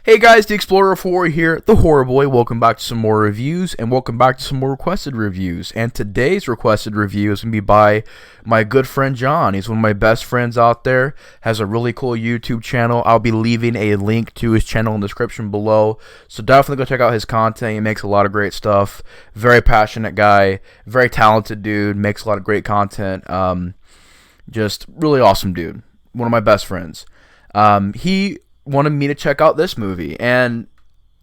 Hey guys, the Explorer 4 here, the Horror Boy. Welcome back to some more reviews, and welcome back to some more requested reviews. And today's requested review is going to be by my good friend John. He's one of my best friends out there, has a really cool YouTube channel. I'll be leaving a link to his channel in the description below, so definitely go check out his content. He makes a lot of great stuff. Very passionate guy, very talented dude, makes a lot of great content. Just really awesome dude. One of my best friends. He wanted me to check out this movie, and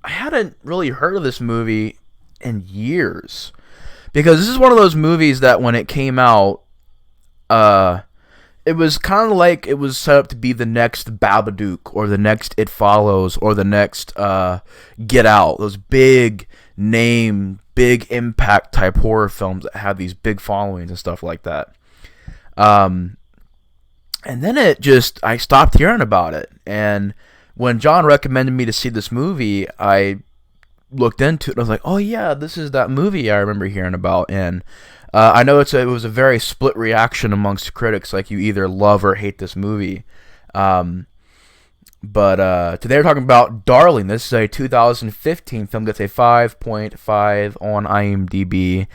I hadn't really heard of this movie in years, because this is one of those movies that when it came out, it was kind of like it was set up to be the next Babadook, or the next It Follows, or the next Get Out, those big name, big impact type horror films that have these big followings and stuff like that. And then I stopped hearing about it, and when John recommended me to see this movie, I looked into it, and I was like, oh yeah, this is that movie I remember hearing about, and I know it was a very split reaction amongst critics, like you either love or hate this movie. But today we're talking about Darling. This is a 2015 film, gets a 5.5 on IMDb,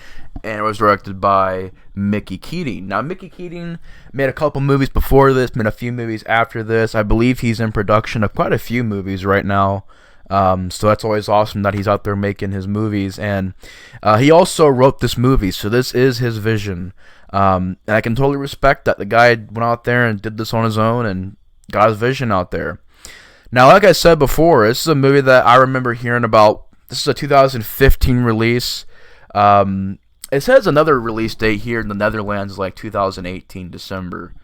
and it was directed by Mickey Keating. Now, Mickey Keating made a couple movies before this, made a few movies after this. I believe he's in production of quite a few movies right now. So that's always awesome that he's out there making his movies. And he also wrote this movie, so this is his vision. And I can totally respect that the guy went out there and did this on his own and got his vision out there. Now, like I said before, this is a movie that I remember hearing about. This is a 2015 release. It says another release date here in the Netherlands is like 2018 December,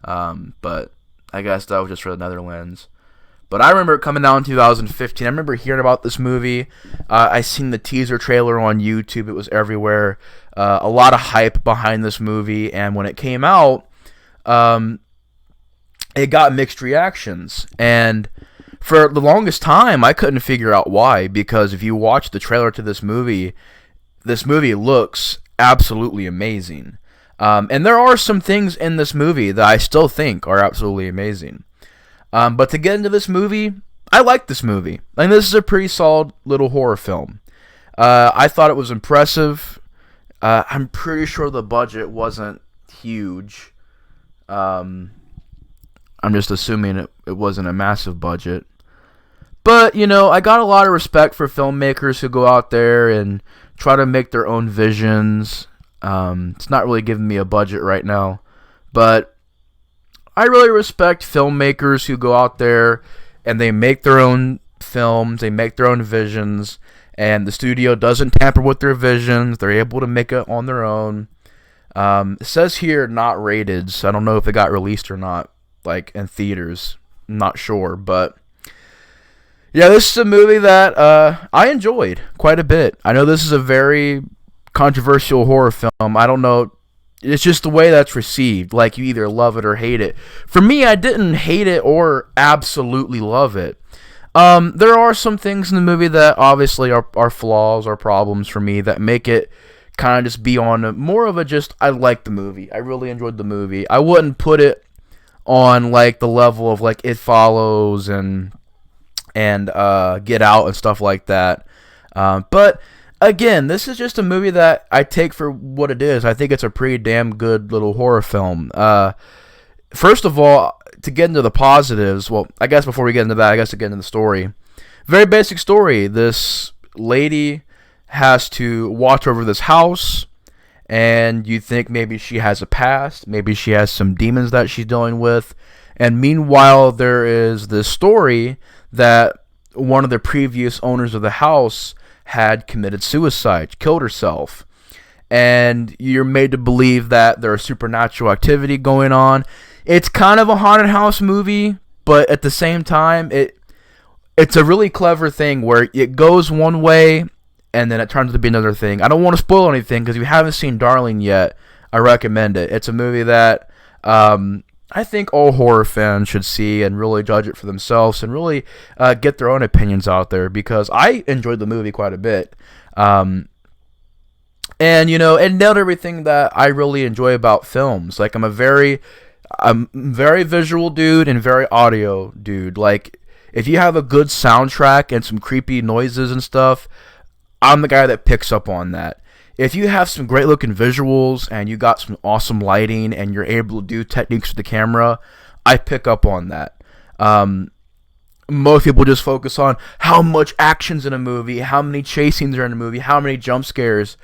but I guess that was just for the Netherlands. But I remember it coming out in 2015. I remember hearing about this movie. I seen the teaser trailer on YouTube. It was everywhere. A lot of hype behind this movie, and when it came out, it got mixed reactions. And for the longest time, I couldn't figure out why, because if you watch the trailer to this movie looks absolutely amazing. And there are some things in this movie that I still think are absolutely amazing. But to get into this movie, I like this movie. I mean, this is a pretty solid little horror film. I thought it was impressive. I'm pretty sure the budget wasn't huge. I'm just assuming it wasn't a massive budget. But, you know, I got a lot of respect for filmmakers who go out there and try to make their own visions. It's not really giving me a budget right now, but I really respect filmmakers who go out there and they make their own films, they make their own visions, and the studio doesn't tamper with their visions. They're able to make it on their own. It says here not rated, so I don't know if it got released or not, like in theaters. I'm not sure, but yeah, this is a movie that I enjoyed quite a bit. I know this is a very controversial horror film. I don't know. It's just the way that's received. Like, you either love it or hate it. For me, I didn't hate it or absolutely love it. There are some things in the movie that obviously are flaws or problems for me that make it kind of just be on more of a just, I like the movie. I really enjoyed the movie. I wouldn't put it on like the level of like It Follows and Get Out and stuff like that. But again, this is just a movie that I take for what it is. I think it's a pretty damn good little horror film. First of all, to get into the positives, well, I guess before we get into that, I guess to get into the story. Very basic story. This lady has to watch over this house, and you think maybe she has a past, maybe she has some demons that she's dealing with, and meanwhile there is this story that one of the previous owners of the house had committed suicide, killed herself, and you're made to believe that there's supernatural activity going on. It's kind of a haunted house movie, but at the same time, it's a really clever thing where it goes one way and then it turns out to be another thing. I don't want to spoil anything because if you haven't seen Darling yet, I recommend it. It's a movie that I think all horror fans should see and really judge it for themselves and really get their own opinions out there, because I enjoyed the movie quite a bit. And, you know, it nailed everything that I really enjoy about films. Like, I'm very visual dude and very audio dude. Like, If you have a good soundtrack and some creepy noises and stuff, I'm the guy that picks up on that. If you have some great looking visuals and you got some awesome lighting and you're able to do techniques with the camera, I pick up on that. Most people just focus on how much action's in a movie, how many chase scenes are in a movie, how many jump scares.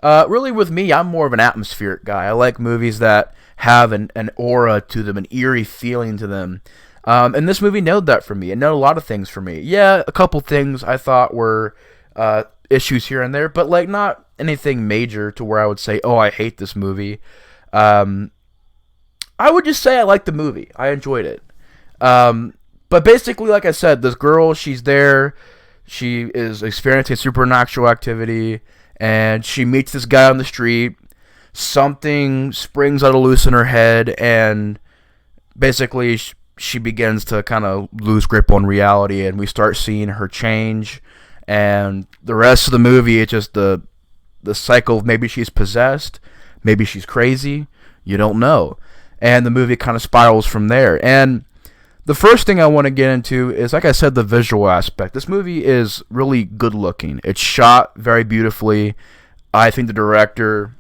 Really, with me, I'm more of an atmospheric guy. I like movies that have an aura to them, an eerie feeling to them. And this movie nailed that for me. It nailed a lot of things for me. Yeah, a couple things I thought were issues here and there, but like not anything major to where I would say, oh, I hate this movie. I would just say I liked the movie. I enjoyed it. But basically, like I said, this girl, she's there. She is experiencing supernatural activity, and she meets this guy on the street. Something springs out of loose in her head, and basically she begins to kind of lose grip on reality, and we start seeing her change. And the rest of the movie, it's just the cycle of maybe she's possessed, maybe she's crazy, you don't know. And the movie kind of spirals from there. And the first thing I want to get into is, like I said, the visual aspect. This movie is really good looking. It's shot very beautifully. I think the director,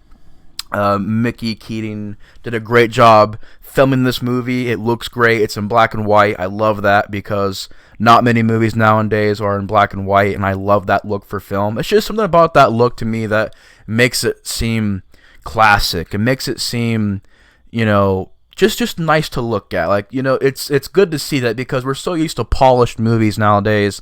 Mickey Keating, did a great job filming this movie. It looks great. It's in black and white. I love that because not many movies nowadays are in black and white, and I love that look for film. It's just something about that look to me that makes it seem classic. It makes it seem, just nice to look at. Like, it's good to see that because we're so used to polished movies nowadays,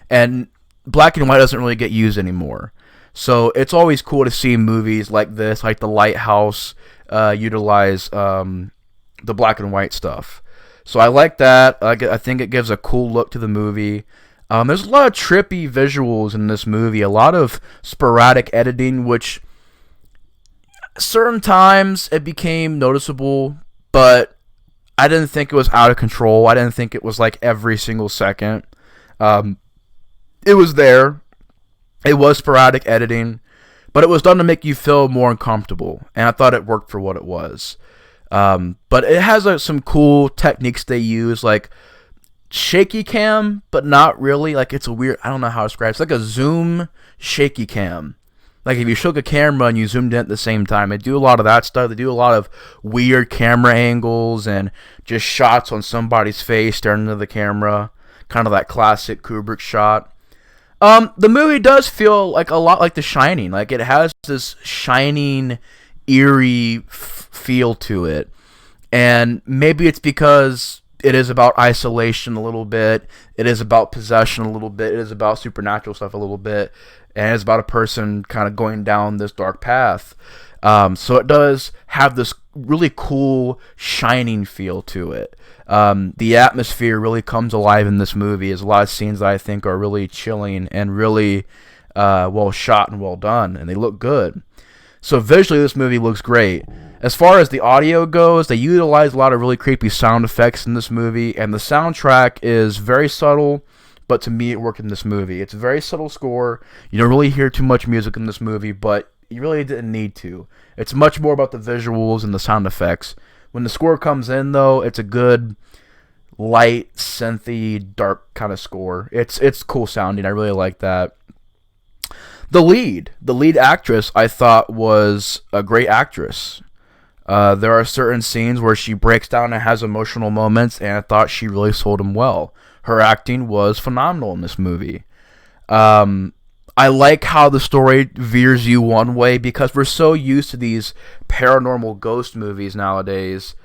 and black and white doesn't really get used anymore. So it's always cool to see movies like this, like The Lighthouse, utilize the black and white stuff. So I like that. I think it gives a cool look to the movie. There's a lot of trippy visuals in this movie, a lot of sporadic editing, which certain times it became noticeable, but I didn't think it was out of control. I didn't think it was like every single second. It was there. It was sporadic editing, but it was done to make you feel more uncomfortable, and I thought it worked for what it was. But it has some cool techniques they use, like shaky cam, but not really. Like, it's a weird, I don't know how to describe it. It's like a zoom shaky cam. Like if you shook a camera and you zoomed in at the same time. They do a lot of that stuff. They do a lot of weird camera angles and just shots on somebody's face staring into the camera. Kind of that classic Kubrick shot. The movie does feel like a lot like The Shining. Like, it has this shining, eerie feel to it. And maybe it's because it is about isolation a little bit. It is about possession a little bit. It is about supernatural stuff a little bit. And it's about a person kind of going down this dark path. So it does have this really cool, shining feel to it. The atmosphere really comes alive in this movie. There's a lot of scenes that I think are really chilling and really well shot and well done, and they look good. So visually, this movie looks great. As far as the audio goes, they utilize a lot of really creepy sound effects in this movie, and the soundtrack is very subtle, but to me, it worked in this movie. It's a very subtle score. You don't really hear too much music in this movie, but you really didn't need to. It's much more about the visuals and the sound effects. When the score comes in, though, it's a good, light, synthy, dark kind of score. It's cool sounding. I really like that. The lead actress, I thought was a great actress. There are certain scenes where she breaks down and has emotional moments, and I thought she really sold them well. Her acting was phenomenal in this movie. I like how the story veers you one way because we're so used to these paranormal ghost movies nowadays.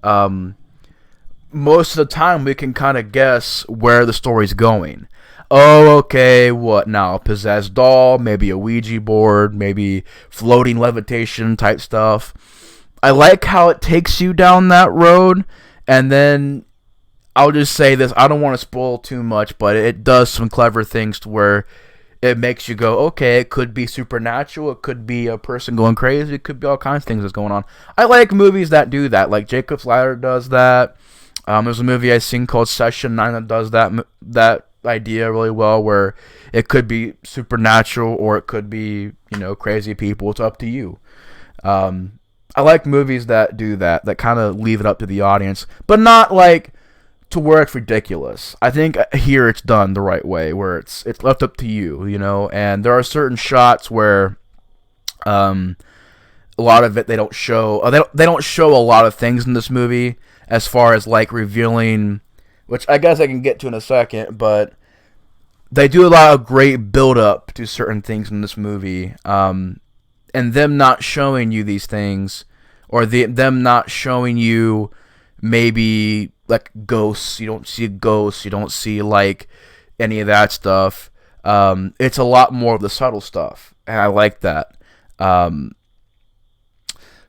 Most of the time we can kind of guess where the story's going. Oh, okay, what now? Possessed doll, maybe a Ouija board, maybe floating levitation type stuff. I like how it takes you down that road, and then I'll just say this, I don't want to spoil too much, but it does some clever things to where it makes you go, okay, it could be supernatural, it could be a person going crazy, it could be all kinds of things that's going on. I like movies that do that, like Jacob's Ladder does that. There's a movie I've seen called Session 9 that does that idea really well, where it could be supernatural or it could be, crazy people. It's up to you. I like movies that do that kind of leave it up to the audience, but not like to where it's ridiculous. I think here it's done the right way, where it's left up to you, you know. And there are certain shots where, a lot of it they don't show. They don't show a lot of things in this movie as far as like revealing, which I guess I can get to in a second, but they do a lot of great build up to certain things in this movie, and them not showing you these things, or them not showing you maybe like ghosts. You don't see ghosts. You don't see like any of that stuff. It's a lot more of the subtle stuff, and I like that.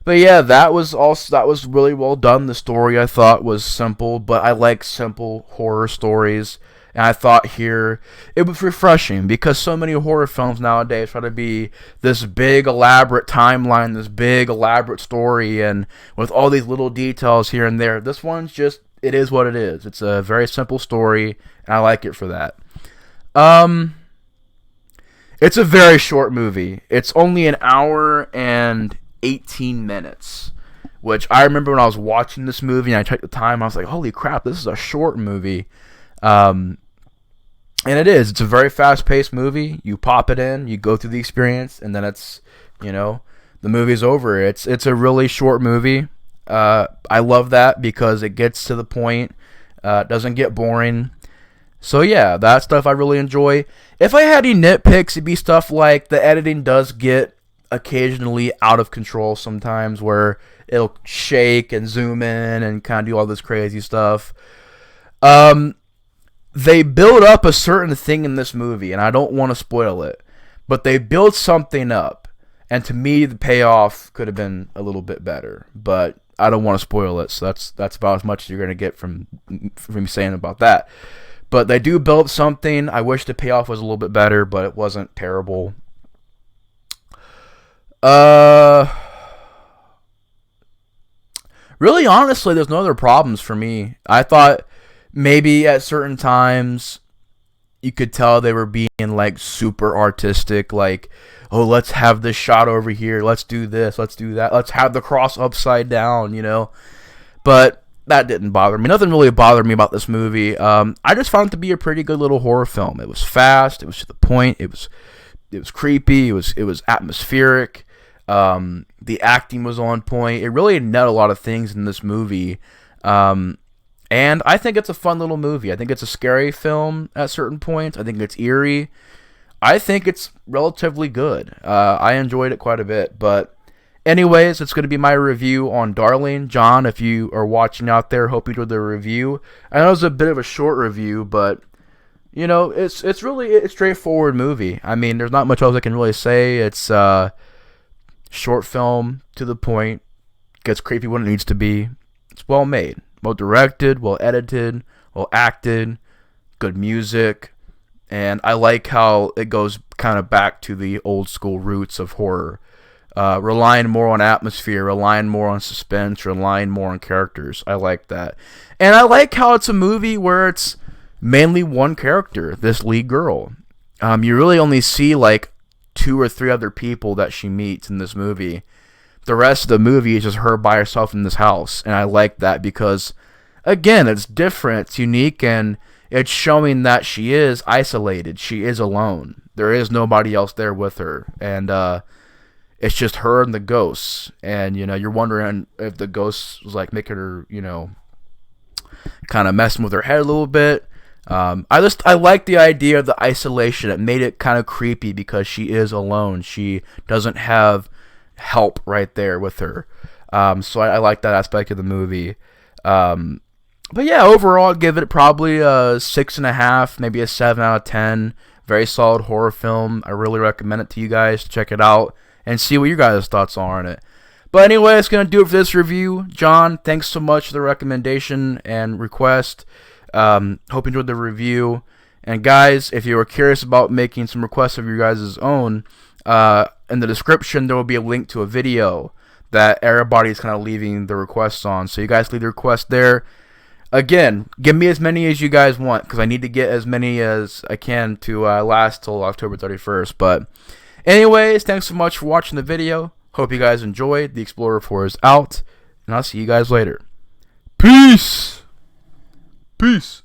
But yeah, that was really well done. The story I thought was simple, but I like simple horror stories. And I thought here it was refreshing, because so many horror films nowadays try to be this big elaborate timeline, this big elaborate story, and with all these little details here and there. This one's just, it is what it is. It's a very simple story, and I like it for that. It's a very short movie. It's only an hour and 18 minutes, which I remember when I was watching this movie and I checked the time, I was like, holy crap, this is a short movie. And it is. It's a very fast-paced movie. You pop it in, you go through the experience, and then it's, you know, the movie's over. It's a really short movie. I love that because it gets to the point. It doesn't get boring. So yeah, that stuff I really enjoy. If I had any nitpicks, it'd be stuff like the editing does get occasionally out of control sometimes, where it'll shake and zoom in and kind of do all this crazy stuff. They build up a certain thing in this movie, and I don't want to spoil it, but they build something up, and to me, the payoff could have been a little bit better, but I don't want to spoil it, so that's about as much as you're going to get from me saying about that. But they do build something. I wish the payoff was a little bit better, but it wasn't terrible. Really, honestly, there's no other problems for me. I thought maybe at certain times you could tell they were being like super artistic, like, oh, let's have this shot over here, let's do this, let's do that, let's have the cross upside down, you know. But that didn't bother me. Nothing really bothered me about this movie. I just found it to be a pretty good little horror film. It was fast, it was to the point, it was creepy, it was atmospheric. The acting was on point. It really nailed a lot of things in this movie. And I think it's a fun little movie. I think it's a scary film at certain points. I think it's eerie. I think it's relatively good. I enjoyed it quite a bit. But anyways, it's going to be my review on Darling. John, if you are watching out there, hope you enjoyed the review. I know it's a bit of a short review, but you know, it's really a straightforward movie. I mean, there's not much else I can really say. It's short film, to the point, gets creepy when it needs to be. It's well made. Well directed, well edited, well acted, good music, and I like how it goes kind of back to the old school roots of horror, relying more on atmosphere, relying more on suspense, relying more on characters. I like that, and I like how it's a movie where it's mainly one character, this lead girl. You really only see like 2 or 3 other people that she meets in this movie. The rest of the movie is just her by herself in this house, and I like that because, again, it's different, it's unique, and it's showing that she is isolated. She is alone. There is nobody else there with her, and it's just her and the ghosts. And you know, you're wondering if the ghosts was like making her, you know, kind of messing with her head a little bit. I like the idea of the isolation. It made it kind of creepy because she is alone. She doesn't have help right there with her. So I like that aspect of the movie. But yeah, overall, I'd give it probably a 6.5, maybe a 7 out of 10. Very solid horror film. I really recommend it to you guys to check it out and see what your guys' thoughts are on it. But anyway, that's going to do it for this review. John, thanks so much for the recommendation and request. Hope you enjoyed the review. And guys, if you were curious about making some requests of your guys' own, in the description there will be a link to a video that everybody's kind of leaving the requests on. So you guys leave the request there. Again, give me as many as you guys want, because I need to get as many as I can to last till October 31st. But anyways, thanks so much for watching the video. Hope you guys enjoyed. The Explorer 4 is out, and I'll see you guys later. Peace! Peace.